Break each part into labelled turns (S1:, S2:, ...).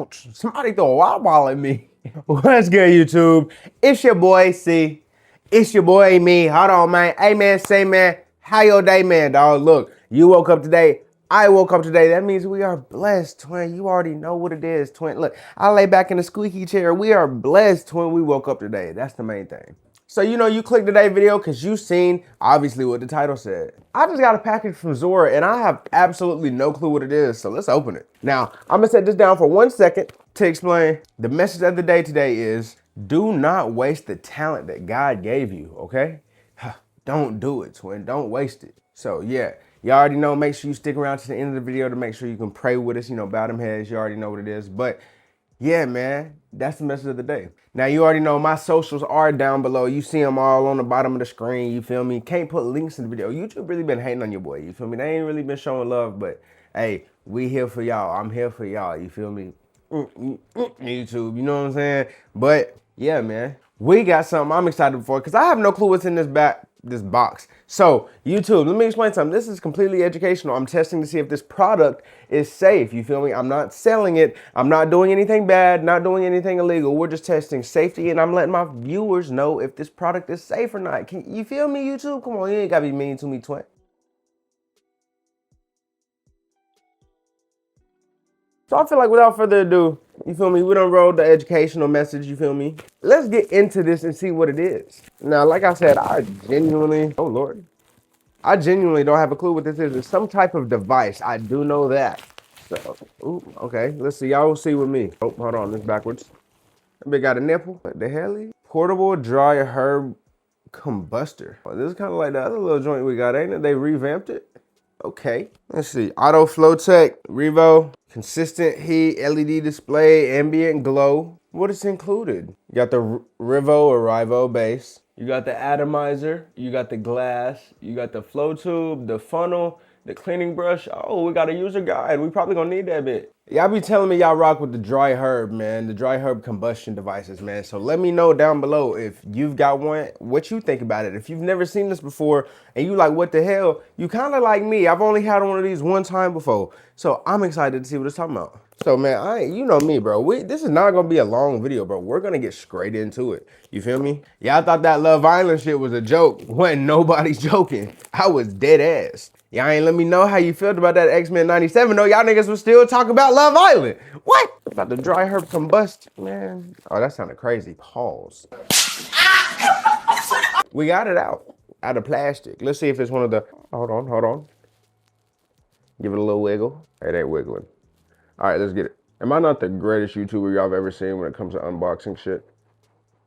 S1: Ouch, somebody throw a wild ball at me. What's good, YouTube? It's your boy, C. It's your boy, me. Hold on, man. Hey, man, say, man, how your day, man, dog? Look, you woke up today. I woke up today. That means we are blessed, twin. You already know what it is, twin. Look, I lay back in the squeaky chair. We are blessed, twin. We woke up today. That's the main thing. So, you know, you clicked today's video because you seen, obviously, what the title said. I just got a package from ZOORAA, and I have absolutely no clue what it is, so let's open it. Now, I'm going to set this down for 1 second to explain. The message of the day today is, do not waste the talent that God gave you, okay? Don't do it, twin. Don't waste it. So, yeah, you already know. Make sure you stick around to the end of the video to make sure you can pray with us, you know, bow them heads. You already know what it is. But, yeah, man, that's the message of the day. Now, you already know my socials are down below. You see them all on the bottom of the screen, you feel me? Can't put links in the video. YouTube really been hating on your boy, you feel me? They ain't really been showing love, but, hey, we here for y'all. I'm here for y'all, you feel me? YouTube, you know what I'm saying? But, yeah, man, we got something I'm excited for because I have no clue what's in this box. So, YouTube, let me explain something. This is completely educational. I'm testing to see if this product is safe. You feel me? I'm not selling it. I'm not doing anything bad, not doing anything illegal. We're just testing safety, and I'm letting my viewers know if this product is safe or not. You feel me, YouTube? Come on, you ain't got to be mean to me, twin. So I feel like without further ado, you feel me? We done rolled the educational message, you feel me? Let's get into this and see what it is. Now, like I said, I genuinely don't have a clue what this is. It's some type of device. I do know that. So, ooh, okay, let's see. Y'all will see with me. Oh, hold on, this backwards. That bit got a nipple. What the hell? Portable dry herb combustor. Oh, this is kind of like the other little joint we got, ain't it? They revamped it. Okay, let's see. Auto Flow Tech, Rivo, consistent heat, LED display, ambient glow. What is included? You got the Rivo base. You got the atomizer. You got the glass. You got the flow tube, the funnel, the cleaning brush. Oh, we got a user guide. We probably gonna need that bit. Y'all be telling me y'all rock with the dry herb, man. The dry herb combustion devices, man. So let me know down below if you've got one, what you think about it. If you've never seen this before and you like, what the hell? You kind of like me. I've only had one of these one time before. So I'm excited to see what it's talking about. So, man, you know me, bro. This is not going to be a long video, bro. We're going to get straight into it. You feel me? Y'all thought that Love Island shit was a joke. Wasn't nobody joking. I was dead ass. Y'all ain't let me know how you felt about that X-Men 97, though. Y'all niggas was still talking about Love Island. What? About the dry herb combust, man. Oh, that sounded crazy. Pause. We got it out of plastic. Let's see if it's one of the, hold on. Give it a little wiggle. It ain't wiggling. All right, let's get it. Am I not the greatest YouTuber y'all have ever seen when it comes to unboxing shit?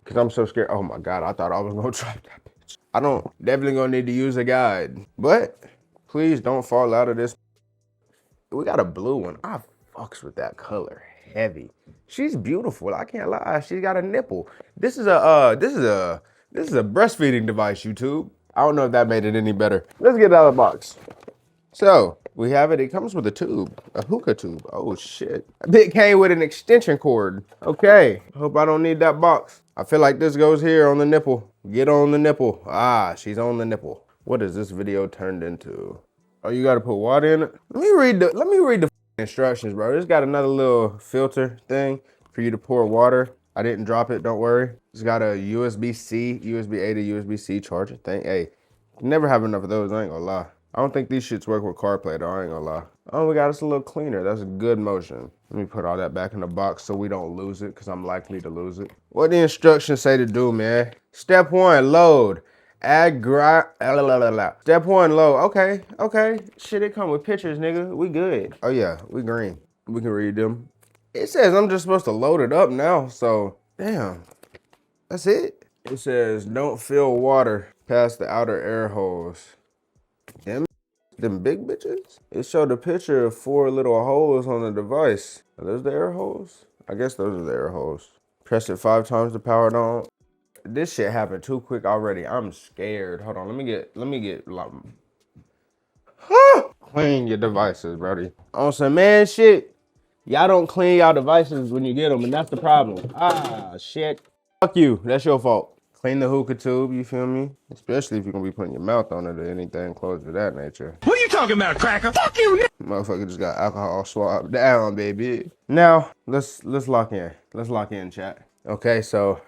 S1: Because I'm so scared. Oh my God, I thought I was gonna try that bitch. I don't, definitely gonna need to use a guide. But please don't fall out of this. We got a blue one. I fucks with that color heavy. She's beautiful, I can't lie. She's got a nipple. This is a breastfeeding device, YouTube. I don't know if that made it any better. Let's get it out of the box. So, we have it. It comes with a tube, a hookah tube. Oh, shit. It came with an extension cord. Okay. Hope I don't need that box. I feel like this goes here on the nipple. Get on the nipple. Ah, she's on the nipple. What is this video turned into? Oh, you got to put water in it? Let me read the instructions, bro. It's got another little filter thing for you to pour water. I didn't drop it, don't worry. It's got a USB-C, USB-A to USB-C charger thing. Hey, you never have enough of those, I ain't gonna lie. I don't think these shits work with CarPlay though, I ain't gonna lie. Oh, we got us a little cleaner. That's a good motion. Let me put all that back in the box so we don't lose it, because I'm likely to lose it. What the instructions say to do, man? Step 1, load. Step 1, load. Okay. Shit, it come with pictures, nigga. We good. Oh yeah, we green. We can read them. It says I'm just supposed to load it up now, so damn. That's it. It says don't fill water past the outer air holes. Them big bitches? It showed a picture of 4 little holes on the device. Are those the air holes? I guess those are the air holes. Press it 5 times to power it on. This shit happened too quick already. I'm scared. Hold on, let me get like, clean your devices, brody. On some man shit, y'all don't clean y'all devices when you get them, and that's the problem. Ah, shit. Fuck you, that's your fault. Clean the hookah tube, you feel me? Especially if you're gonna be putting your mouth on it or anything close to that nature. Who you
S2: talking about, cracker? Fuck you.
S1: Motherfucker just got alcohol swabbed down, baby. Now, let's lock in. Let's lock in, chat. Okay, so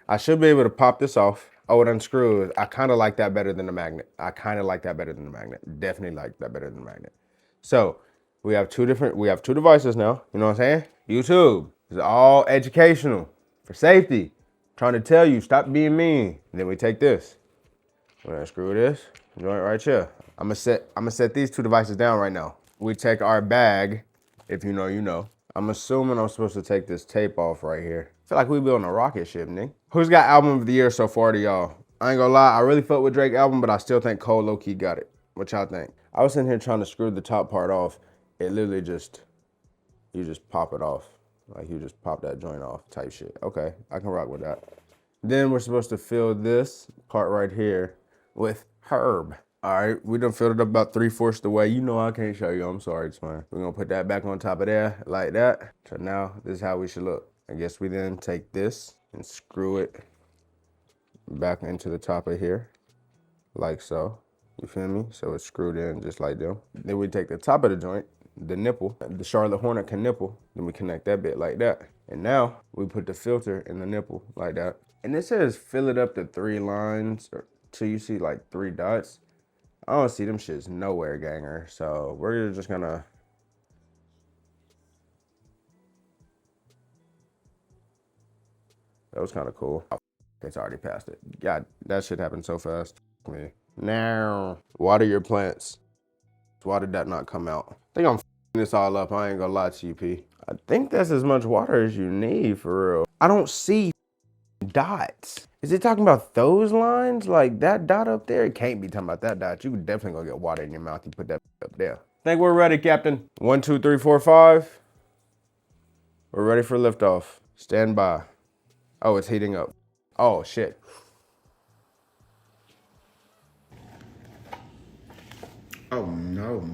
S1: I should be able to pop this off. Oh, it unscrews. I kind of like that better than the magnet. Definitely like that better than the magnet. So we have two devices now. You know what I'm saying? YouTube is all educational for safety. Trying to tell you, stop being mean. And then we take this. We're gonna screw this joint right here. I'm gonna set these two devices down right now. We take our bag, if you know, you know. I'm assuming I'm supposed to take this tape off right here. I feel like we be on a rocket ship, nigga. Who's got album of the year so far to y'all? I ain't gonna lie, I really fuck with Drake album, but I still think Cole low-key got it. What y'all think? I was sitting here trying to screw the top part off. It literally you just pop it off. Like you just pop that joint off type shit. Okay, I can rock with that. Then we're supposed to fill this part right here with herb. All right, we done filled it up about 3/4 the way. You know I can't show you, I'm sorry, it's fine. We're gonna put that back on top of there like that. So now this is how we should look. I guess we then take this and screw it back into the top of here, like so. You feel me? So it's screwed in just like them. Then we take the top of the joint, the nipple, the Charlotte Hornet nipple, then we connect that bit like that. And now we put the filter in the nipple like that. And it says fill it up to 3 lines or till you see like 3 dots. I don't see them shits nowhere, ganger. So we're just gonna. That was kind of cool. Oh, it's already past it. God, that shit happened so fast. Me. Now, water your plants. Why did that not come out? I think I'm f***ing this all up. I ain't gonna lie to you, P. I think that's as much water as you need, for real. I don't see dots. Is it talking about those lines? Like that dot up there? It can't be talking about that dot. You definitely gonna get water in your mouth. You put that up there. Think we're ready, Captain. 1, 2, 3, 4, 5. We're ready for liftoff. Stand by. Oh, it's heating up. Oh, shit. Oh, no.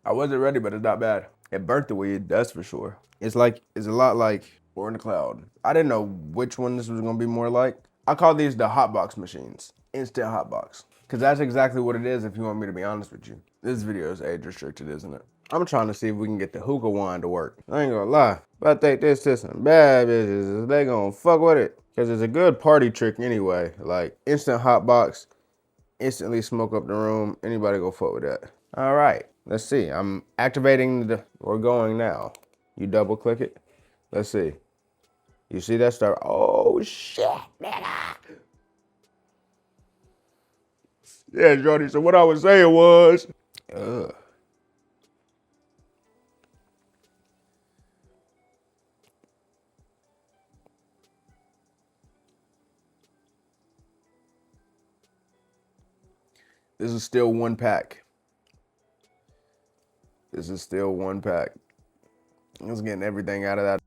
S1: I wasn't ready, but it's not bad. It burnt the weed, that's for sure. It's a lot like War in the Cloud. I didn't know which one this was gonna be more like. I call these the hotbox machines. Instant hotbox. Cause that's exactly what it is if you want me to be honest with you. This video is age restricted, isn't it? I'm trying to see if we can get the hookah wine to work. I ain't gonna lie. If I take this to some bad bitches, they gonna fuck with it. Cause it's a good party trick anyway. Like instant hotbox, instantly smoke up the room. Anybody go fuck with that. All right, let's see. I'm activating we're going now. You double click it. Let's see. You see that start? Oh shit, nigga. Yeah, Jordy, so what I was saying was, this is still 1 pack. This is still 1 pack. I was getting everything out of that.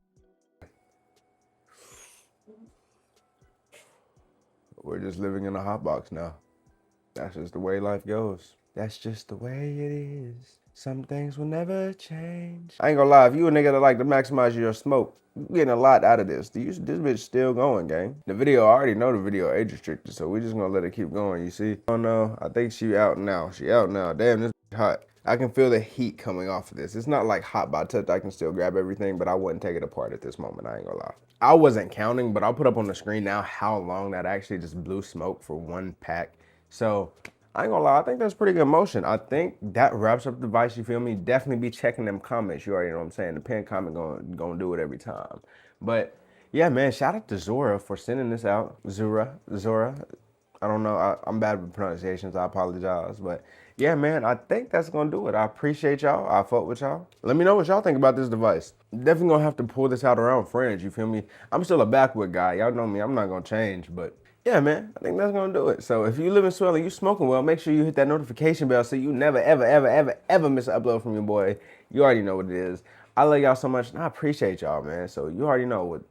S1: We're just living in a hot box now. That's just the way life goes. That's just the way it is. Some things will never change. I ain't gonna lie, if you a nigga that like to maximize your smoke, you getting a lot out of this. This bitch still going, gang. The video, I already know the video age restricted, so we just gonna let it keep going, you see? Oh no, I think she out now. She out now. Damn, this bitch hot. I can feel the heat coming off of this. It's not like hot by touch. I can still grab everything, but I wouldn't take it apart at this moment. I ain't gonna lie. I wasn't counting, but I'll put up on the screen now how long that actually just blew smoke for 1 pack. So I ain't gonna lie, I think that's pretty good motion. I think that wraps up the device, you feel me? Definitely be checking them comments. You already know what I'm saying. The pinned comment gonna do it every time. But yeah, man, shout out to ZOORAA for sending this out. ZOORAA. I don't know, I'm bad with pronunciations, I apologize. But yeah, man, I think that's gonna do it. I appreciate y'all, I fuck with y'all. Let me know what y'all think about this device. Definitely gonna have to pull this out around friends, you feel me? I'm still a backwood guy, y'all know me, I'm not gonna change, but yeah, man, I think that's gonna do it. So if you live in swell and you smoking well, make sure you hit that notification bell so you never, ever, ever, ever, ever miss an upload from your boy. You already know what it is. I love y'all so much, and I appreciate y'all, man. So you already know what.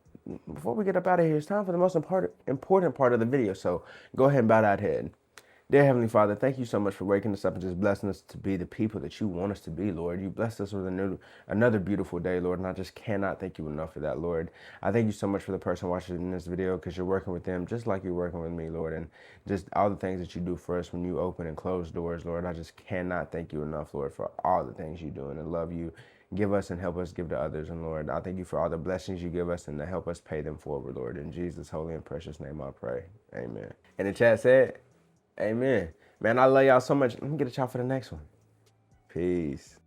S1: Before we get up out of here, it's time for the most important part of the video. So go ahead and bow that head. Dear Heavenly Father, thank you so much for waking us up and just blessing us to be the people that you want us to be, Lord. You blessed us with another beautiful day, Lord, and I just cannot thank you enough for that, Lord. I thank you so much for the person watching this video because you're working with them just like you're working with me, Lord, and just all the things that you do for us when you open and close doors, Lord. I just cannot thank you enough, Lord, for all the things you do and love you. Give us and help us give to others. And Lord, I thank you for all the blessings you give us and to help us pay them forward, Lord. In Jesus' holy and precious name I pray. Amen. And the chat said, amen. Man, I love y'all so much. Let me get a shot for the next one. Peace.